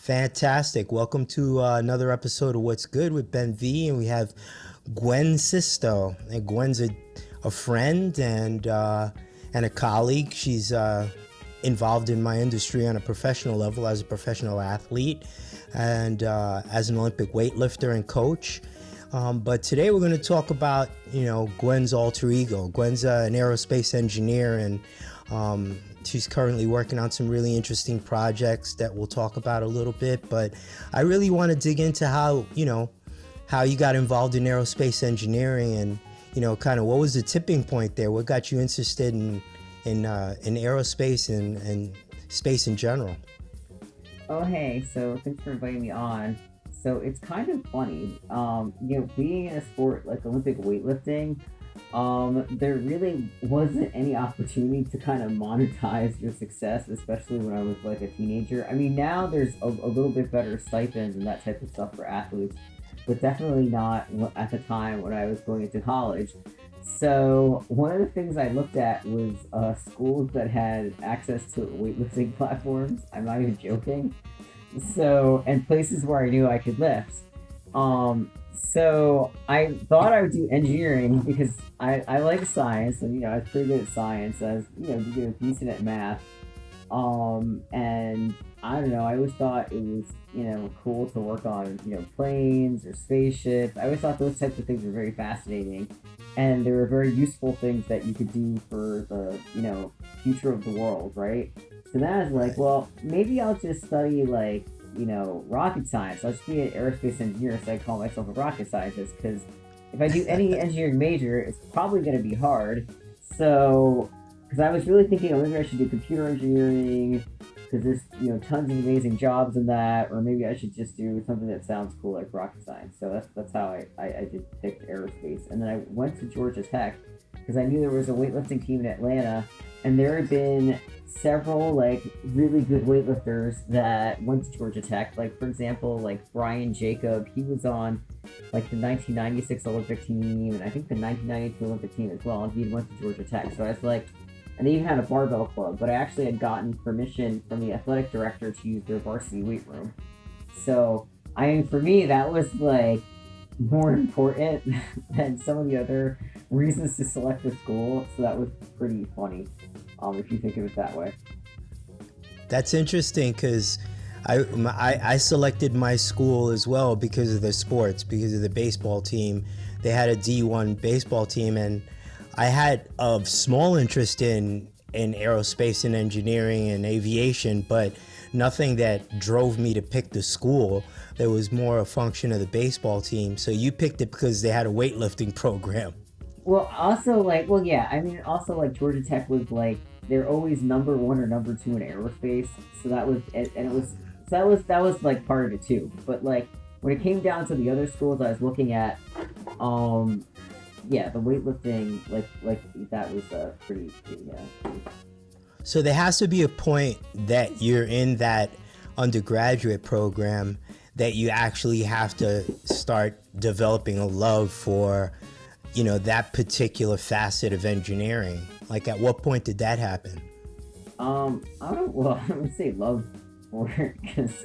Fantastic. Welcome to another episode of What's Good with Ben V. And we have Gwen Sisto. And Gwen's a friend and a colleague. She's involved in my industry on a professional level as a professional athlete and as an Olympic weightlifter and coach. But today we're going to talk about, Gwen's alter ego. Gwen's an aerospace engineer, and she's currently working on some really interesting projects that we'll talk about a little bit. But I really want to dig into how you got involved in aerospace engineering, and kind of what was the tipping point there? What got you interested in aerospace and space in general? Oh, hey, so thanks for inviting me on. So it's kind of funny, being in a sport like Olympic weightlifting, there really wasn't any opportunity to kind of monetize your success, especially when I was like a teenager. I mean, now there's a little bit better stipends and that type of stuff for athletes, but definitely not at the time when I was going into college. So one of the things I looked at was schools that had access to weightlifting platforms. I'm not even joking. So, and places where I knew I could lift. So I thought I would do engineering because I like science, and I was pretty good at science. I was decent at math. And I don't know, I always thought it was cool to work on planes or spaceships. I always thought those types of things were very fascinating, and they were very useful things that you could do for the future of the world, right? So then I was like, well, maybe I'll just study rocket science. I'll just be an aerospace engineer, so I call myself a rocket scientist, because if I do any engineering major, it's probably going to be hard. So, because I was really thinking, maybe I should do computer engineering, because there's tons of amazing jobs in that, or maybe I should just do something that sounds cool like rocket science. So that's how I did pick aerospace. And then I went to Georgia Tech because I knew there was a weightlifting team in Atlanta, and there had been several really good weightlifters that went to Georgia Tech. Like, for example, Brian Jacob, he was on the 1996 Olympic team, and I think the 1992 Olympic team as well, and he went to Georgia Tech. So I was like, and they even had a barbell club, but I actually had gotten permission from the athletic director to use their varsity weight room. So I mean, for me, that was more important than some of the other reasons to select a school. So that was pretty funny, if you think of it that way. That's interesting because I selected my school as well because of the sports, because of the baseball team. They had a D1 baseball team, and I had a small interest in aerospace and engineering and aviation, but nothing that drove me to pick the school. There was more a function of the baseball team. So you picked it because they had a weightlifting program. Well, also yeah, I mean, also Georgia Tech was they're always number one or number two in aerospace. So that was, and it was, so that was part of it too. But when it came down to the other schools I was looking at, yeah, the weightlifting, that was pretty, yeah. So there has to be a point that you're in that undergraduate program that you actually have to start developing a love for, that particular facet of engineering. At what point did that happen? I would say love for it, because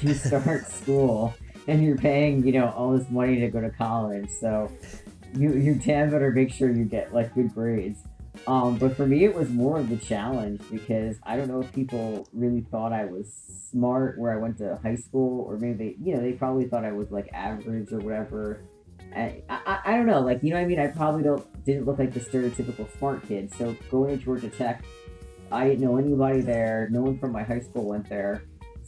you start school and you're paying, all this money to go to college. So you damn better make sure you get good grades. But for me, it was more of the challenge, because I don't know if people really thought I was smart where I went to high school, or maybe they probably thought I was average or whatever. I don't know, what I mean? I probably didn't look like the stereotypical smart kid. So going to Georgia Tech, I didn't know anybody there. No one from my high school went there.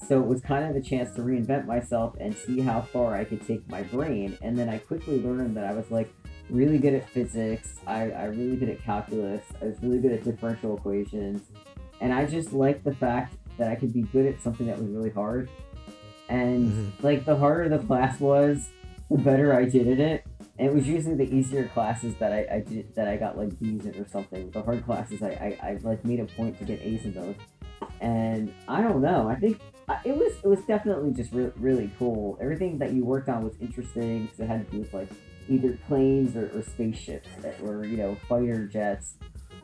So it was kind of a chance to reinvent myself and see how far I could take my brain. And then I quickly learned that I was really good at physics. I really good at calculus. I was really good at differential equations. And I just liked the fact that I could be good at something that was really hard. And the harder the class was, the better I did at it. And it was usually the easier classes that I did, that I got B's in or something. The hard classes, I made a point to get A's in those. And I don't know, I think it was definitely just really cool. Everything that you worked on was interesting, because it had to do with either planes or spaceships that were fighter jets,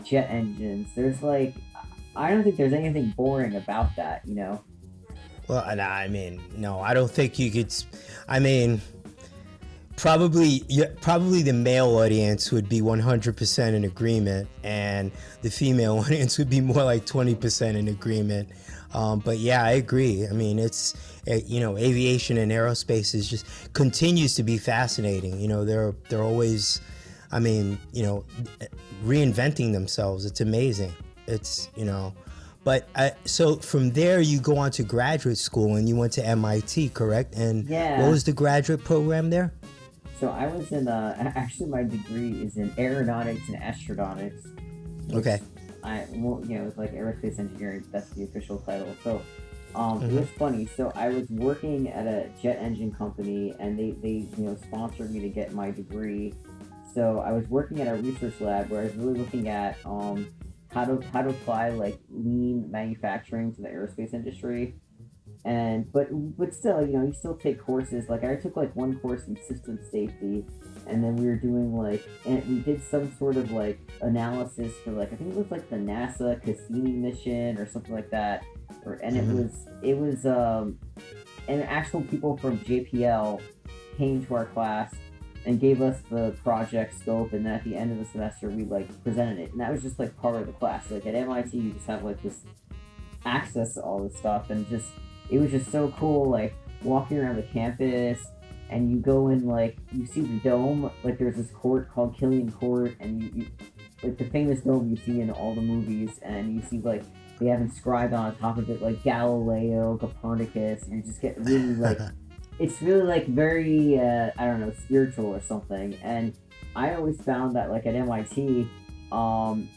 jet engines. There's I don't think there's anything boring about that. Well, and I mean, no, I don't think you could. I mean, probably, yeah, probably the male audience would be 100% in agreement, and the female audience would be more like 20% in agreement. But yeah, I agree. I mean, it's aviation and aerospace is just continues to be fascinating. They're always, I mean, reinventing themselves. It's amazing. It's But so from there, you go on to graduate school, and you went to MIT, correct? And what Yeah. was the graduate program there? So I was in actually my degree is in Aeronautics and Astronautics, which Okay. it's like aerospace engineering. That's the official title. So it Mm-hmm. was funny. So I was working at a jet engine company, and they sponsored me to get my degree. So I was working at a research lab where I was really looking at how to apply like lean manufacturing to the aerospace industry. And but still, you still take courses. Like I took like one course in system safety, and then we were doing like, and we did some sort of like analysis for like, I think it was like the NASA Cassini mission or something like that. And it Mm-hmm. was it was and actual people from JPL came to our class and gave us the project scope, and then at the end of the semester we like presented it, and that was just like part of the class. Like at MIT you just have like this access to all this stuff, and just it was just so cool, like walking around the campus, and you go in, like you see the dome, like there's this court called Killian Court, and you like the famous dome you see in all the movies, and you see like they have inscribed on top of it like Galileo, Copernicus, and you just get really like it's really like very I don't know, spiritual or something. And I always found that like at MIT, um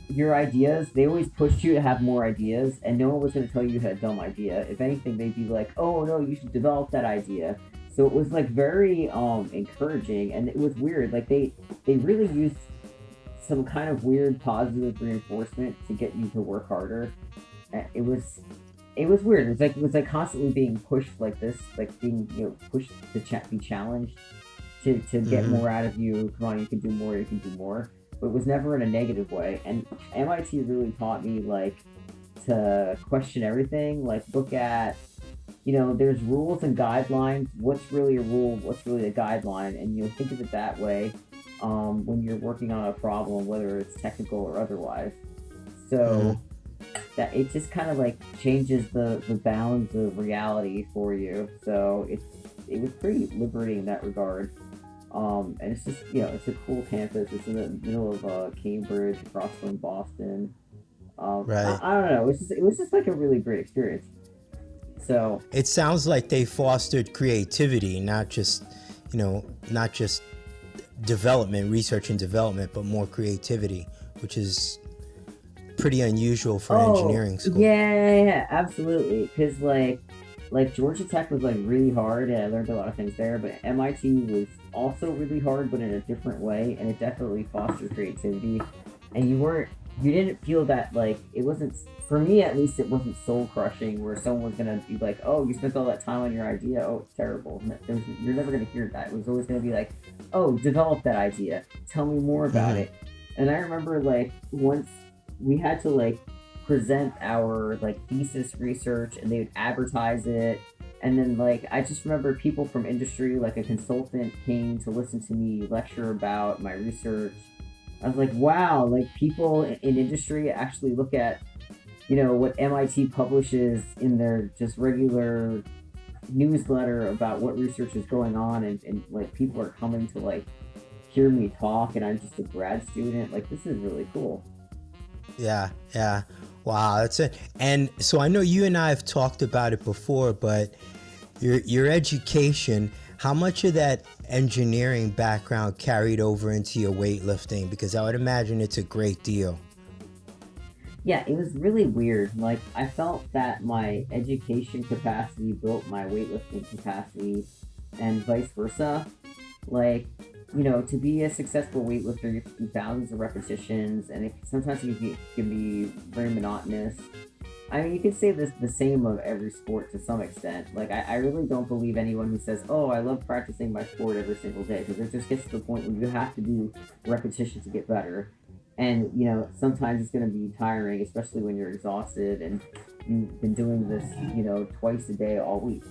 your ideas, they always pushed you to have more ideas, and no one was going to tell you had a dumb idea. If anything, they'd be like, oh no, you should develop that idea. So it was like very encouraging, and it was weird. Like they really used some kind of weird positive reinforcement to get you to work harder. It was weird. It was like constantly being pushed like this, like being pushed to be challenged to get Mm-hmm. more out of you. Come on, you can do more. You can do more. But it was never in a negative way. And MIT really taught me like to question everything. Like look at there's rules and guidelines. What's really a rule? What's really a guideline? And think of it that way. When you're working on a problem, whether it's technical or otherwise. Mm-hmm. So that it just kind of like changes the bounds of reality for you. So it was pretty liberating in that regard. And it's just it's a cool campus. It's in the middle of Cambridge, across from Boston. Right. I don't know. It was just like a really great experience. So It sounds like they fostered creativity, not just development, research and development, but more creativity, which is pretty unusual for an oh engineering school. yeah, absolutely. Because like Georgia Tech was like really hard, and I learned a lot of things there. But MIT was also really hard, but in a different way, and it definitely fostered creativity. And you didn't feel that like it wasn't, for me at least, it wasn't soul crushing where someone was gonna be like, oh, you spent all that time on your idea, oh, it's terrible. You're never gonna hear that. It was always gonna be like, oh, develop that idea, tell me more about Mm-hmm. it. And I remember like once we had to like present our like thesis research, and they would advertise it, and then like I just remember people from industry, like a consultant, came to listen to me lecture about my research. I was like, wow, like people in industry actually look at what MIT publishes in their just regular newsletter about what research is going on, and like people are coming to like hear me talk, and I'm just a grad student. Like this is really cool. Yeah, yeah. Wow, that's it. And so I know you and I have talked about it before, but your education, how much of that engineering background carried over into your weightlifting? Because I would imagine it's a great deal. Yeah, it was really weird. Like I felt that my education capacity built my weightlifting capacity, and vice versa. Like, to be a successful weightlifter, you have to do thousands of repetitions, and sometimes it can be very monotonous. I mean, you could say this the same of every sport to some extent. Like, I really don't believe anyone who says, "Oh, I love practicing my sport every single day," because it just gets to the point where you have to do repetition to get better. And sometimes it's going to be tiring, especially when you're exhausted and you've been doing this twice a day all week.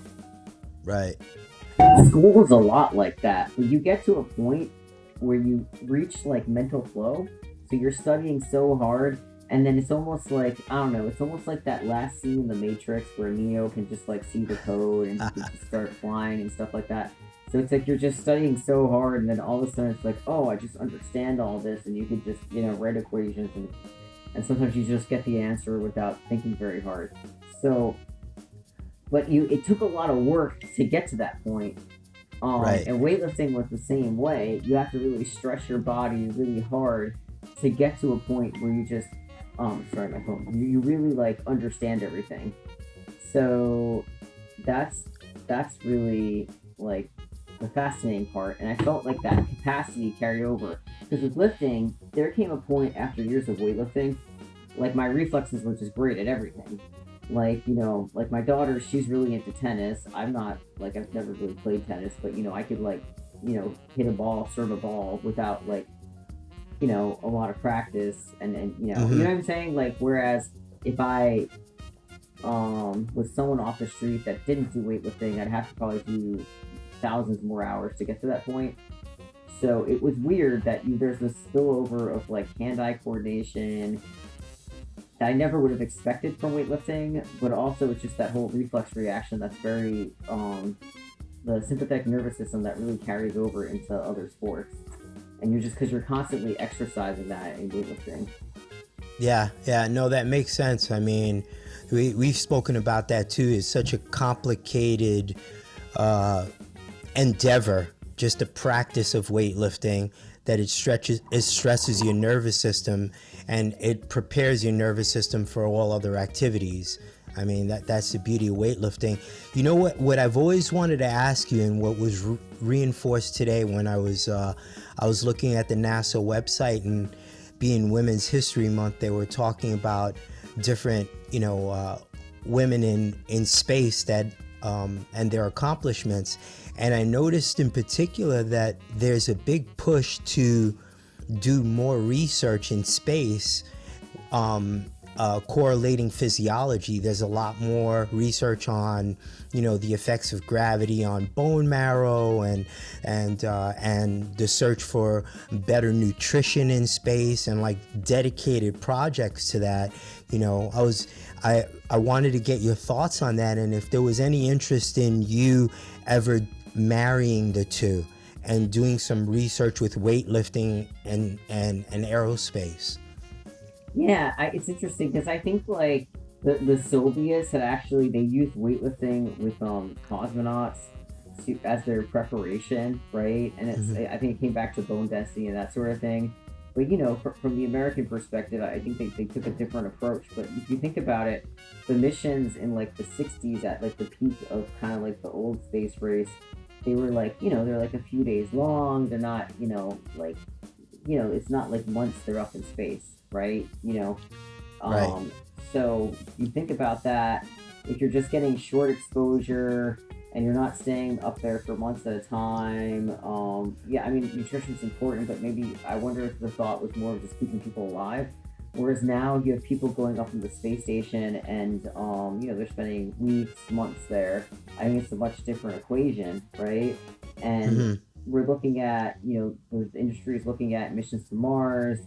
Right. School is a lot like that, but you get to a point where you reach like mental flow, so you're studying so hard, and then it's almost like, I don't know, it's almost like that last scene in the Matrix where Neo can just like see the code and he can just start flying and stuff like that. So it's like you're just studying so hard, and then all of a sudden it's like, oh, I just understand all this, and you could just write equations, and sometimes you just get the answer without thinking very hard. So, but it took a lot of work to get to that point. Right. And weightlifting was the same way. You have to really stress your body really hard to get to a point where you just, sorry, my phone. You really like understand everything. So that's really like the fascinating part. And I felt like that capacity carried over, because with lifting, there came a point after years of weightlifting, like my reflexes were just great at everything. Like like my daughter, she's really into tennis. I'm not, like, I've never really played tennis, but I could like hit a ball, serve a ball without like a lot of practice, and you know what I'm saying, like, whereas if I was someone off the street that didn't do weightlifting, I'd have to probably do thousands more hours to get to that point. So it was weird that there's this spillover of like hand-eye coordination that I never would have expected from weightlifting, but also it's just that whole reflex reaction that's very the sympathetic nervous system that really carries over into other sports, and you're just, because you're constantly exercising that in weightlifting. Yeah, no, that makes sense. I mean, we've spoken about that too. It's such a complicated endeavor, just the practice of weightlifting, that it stresses your nervous system, and it prepares your nervous system for all other activities. I mean, that's the beauty of weightlifting. You know what I've always wanted to ask you, and what was reinforced today when I was looking at the NASA website, and being Women's History Month, they were talking about different women in space that and their accomplishments. And I noticed in particular that there's a big push to do more research in space, correlating physiology. There's a lot more research on, the effects of gravity on bone marrow, and the search for better nutrition in space, and like dedicated projects to that. I wanted to get your thoughts on that, and if there was any interest in you ever marrying the two and doing some research with weightlifting and aerospace. Yeah, it's interesting because I think like the Soviets had actually, they used weightlifting with cosmonauts as their preparation, right? And I think it came back to bone density and that sort of thing. But from the American perspective, I think they took a different approach. But if you think about it, the missions in like the 60s, at like the peak of kind of like the old space race, they were like, they're like a few days long. They're not, like, it's not like months they're up in space, right? Right. So you think about that, if you're just getting short exposure and you're not staying up there for months at a time, yeah, I mean, nutrition's important, but maybe I wonder if the thought was more of just keeping people alive. Whereas now you have people going up in the space station, and they're spending weeks, months there. I think it's a much different equation, right? And we're looking at, the industry is looking at missions to Mars,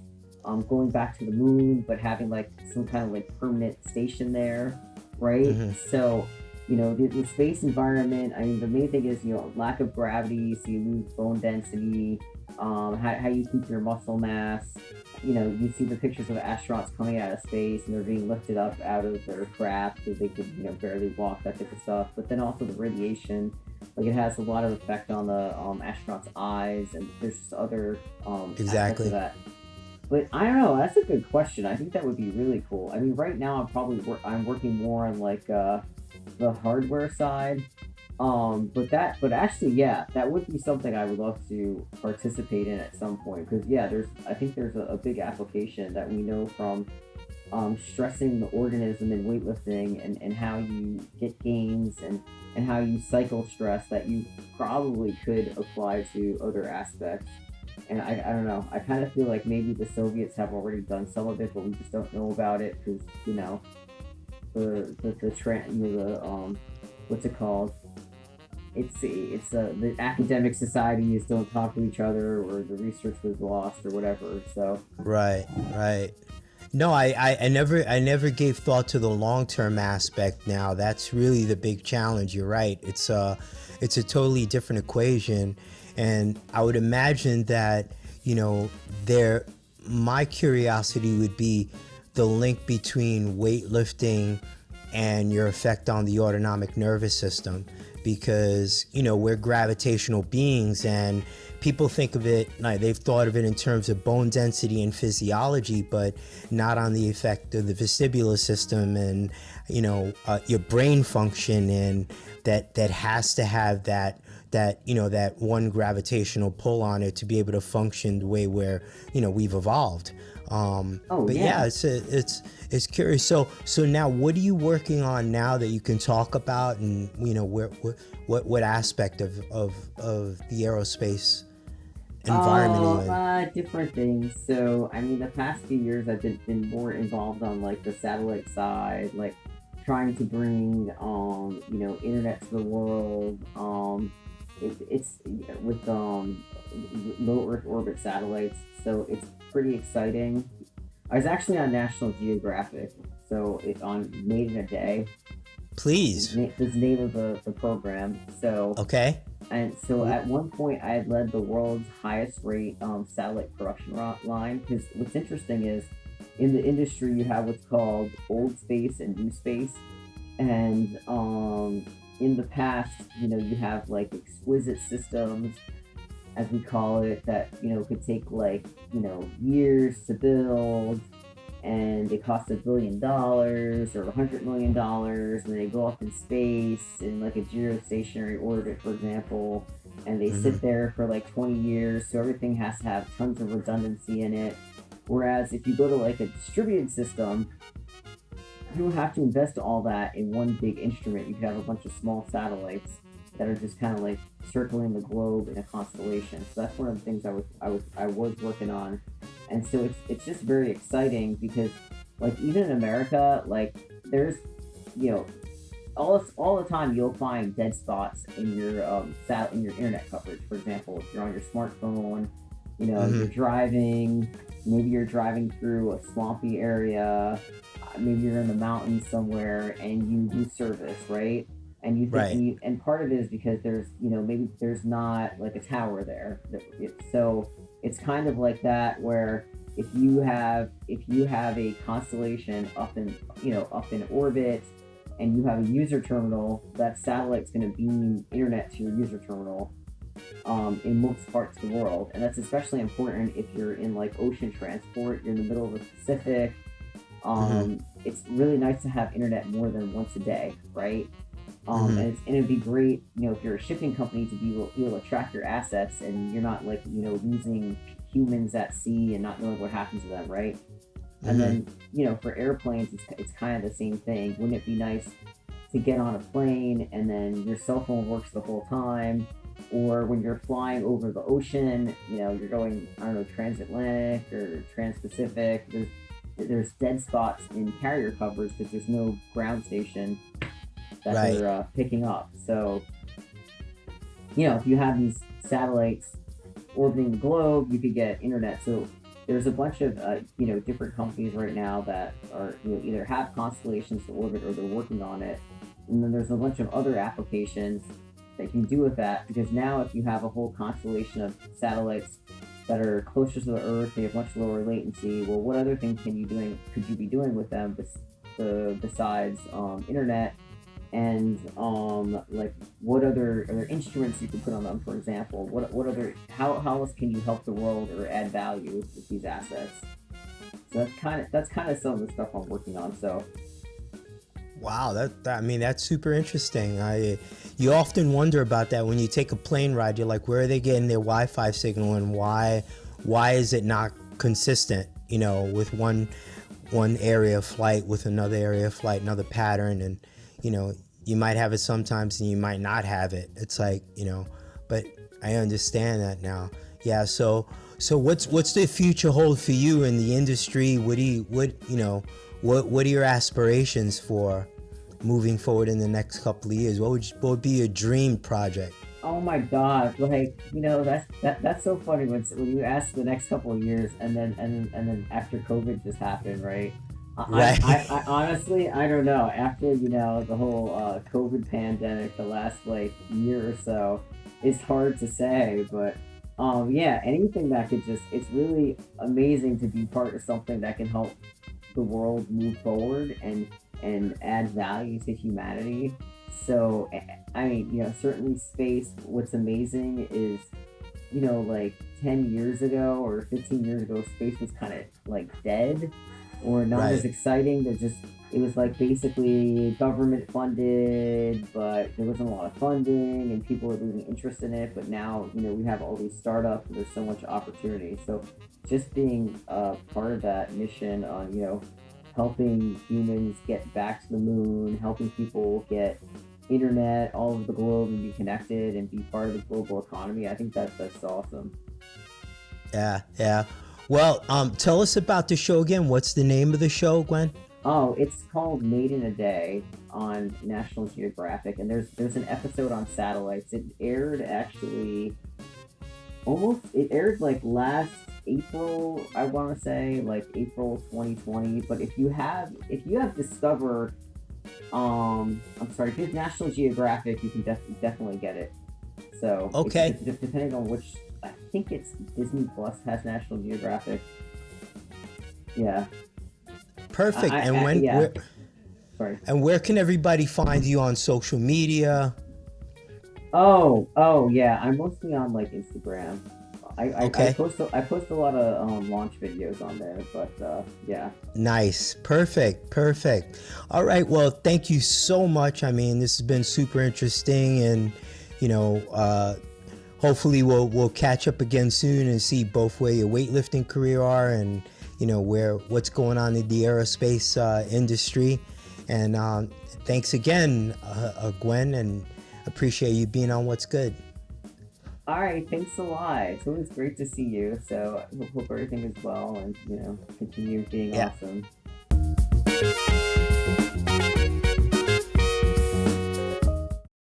going back to the moon, but having like some kind of like permanent station there, right? So, the space environment, I mean, the main thing is, lack of gravity, so you lose bone density, how you keep your muscle mass. You see the pictures of astronauts coming out of space, and they're being lifted up out of their craft so they could, barely walk, that type of stuff. But then also the radiation, like, it has a lot of effect on the astronauts' eyes, and there's just other aspects of that. But I don't know. That's a good question. I think that would be really cool. I mean, right now I'm working more on like the hardware side. But actually, yeah, that would be something I would love to participate in at some point. Because yeah, I think there's a big application that we know from stressing the organism in weightlifting, and how you get gains, and how you cycle stress, that you probably could apply to other aspects. And I don't know. I kind of feel like maybe the Soviets have already done some of it, but we just don't know about it because the what's it called? It's the academic societies don't talk to each other, or the research was lost, or whatever. So Right, right. No, I never gave thought to the long term aspect. Now that's really the big challenge. You're right. It's a totally different equation, and I would imagine that you know there. My curiosity would be the link between weightlifting and your effect on the autonomic nervous system, because we're gravitational beings, and people think of it like they've thought of it in terms of bone density and physiology, but not on the effect of the vestibular system and your brain function, and that has to have that one gravitational pull on it to be able to function the way where we've evolved. oh But yeah. yeah, it's curious. So now, what are you working on now that you can talk about, and what aspect of the aerospace environment are you in? Different things. So, I mean, the past few years, I've been more involved on like the satellite side, like trying to bring, internet to the world. It's with low Earth orbit satellites, so it's pretty exciting. I was actually on National Geographic, so it's on Made in a Day. Please. Is the name of the program. So Okay. and so at one point, I had led the world's highest rate satellite production line. Because what's interesting is, in the industry, you have what's called old space and new space. And in the past, you have like exquisite systems, as we call it, that could take like years to build, and they cost $1 billion or $100 million, and they go up in space in like a geostationary orbit, for example, and they sit there for like 20 years, so everything has to have tons of redundancy in it. Whereas if you go to like a distributed system, you don't have to invest all that in one big instrument. You could have a bunch of small satellites that are just kind of like circling the globe in a constellation. So that's one of the things I was working on, and so it's just very exciting because like even in America, like there's all the time you'll find dead spots in your in your internet coverage. For example, if you're on your smartphone, you're driving, maybe you're driving through a swampy area, maybe you're in the mountains somewhere, and you lose service, right? And you think, Right. and part of it is because there's maybe there's not like a tower there. So it's kind of like that, where if you have a constellation up in orbit, and you have a user terminal, that satellite's going to beam internet to your user terminal in most parts of the world. And that's especially important if you're in like ocean transport, you're in the middle of the Pacific. It's really nice to have internet more than once a day, right? And it'd be great, if you're a shipping company, to be able to track your assets, and you're not like losing humans at sea and not knowing what happens to them, right? And then for airplanes, it's kind of the same thing. Wouldn't it be nice to get on a plane and then your cell phone works the whole time? Or when you're flying over the ocean, you're going, I don't know, transatlantic or trans-Pacific, there's dead spots in carrier coverage because there's no ground station that Right. they're picking up. So, if you have these satellites orbiting the globe, you could get internet. So there's a bunch of different companies right now that are either have constellations to orbit, or they're working on it. And then there's a bunch of other applications that you can do with that, because now if you have a whole constellation of satellites that are closer to the Earth, they have much lower latency. Well, what other things could you be doing with them besides internet? And like what other instruments you could put on them, for example? What other how else can you help the world or add value with these assets? So that's kind of some of the stuff I'm working on. So Wow, I mean, that's super interesting. You often wonder about that when you take a plane ride. You're like, where are they getting their Wi-Fi signal, and why is it not consistent? With one area of flight with another area of flight, another pattern, and you might have it sometimes and you might not have it. It's like but I understand that now. Yeah. So So what's the future hold for you in the industry? What are your aspirations for moving forward in the next couple of years? What would be your dream project? Oh my God! Like, that's so funny when you ask the next couple of years, and then after COVID just happened, right? Right. I honestly, I don't know. After the whole COVID pandemic, the last like year or so, it's hard to say. But yeah, anything that could it's really amazing to be part of something that can help the world move forward and add value to humanity. So I mean, certainly space. What's amazing is, like 10 years ago or 15 years ago, space was kind of like dead or not as Right. exciting. It was like basically government funded, but there wasn't a lot of funding and people were losing interest in it. But now, we have all these startups and there's so much opportunity. So just being part of that mission on, helping humans get back to the moon, helping people get internet all over the globe and be connected and be part of the global economy. I think that's awesome. Yeah, yeah. Well, tell us about the show again. What's the name of the show, Gwen? Oh, it's called Made in a Day on National Geographic, and there's an episode on satellites. It aired actually it aired like last April, I want to say, like April 2020. But if you have Discover, I'm sorry, if you have National Geographic, you can definitely get it. So Okay, depending on which, I think it's Disney Plus has National Geographic. Yeah, perfect. And yeah. Sorry. where can everybody find you on social media? Oh yeah. I'm mostly on like Instagram. I Okay. post a lot of launch videos on there, but yeah. Nice. Perfect. Perfect. All right. Well, thank you so much. I mean, this has been super interesting, and you know, hopefully we'll catch up again soon and see both where your weightlifting career are, and what's going on in the aerospace industry. And thanks again, Gwen, and appreciate you being on What's Good. All right, thanks a lot. It's always great to see you. So I hope everything is well, and continue being Yeah. awesome.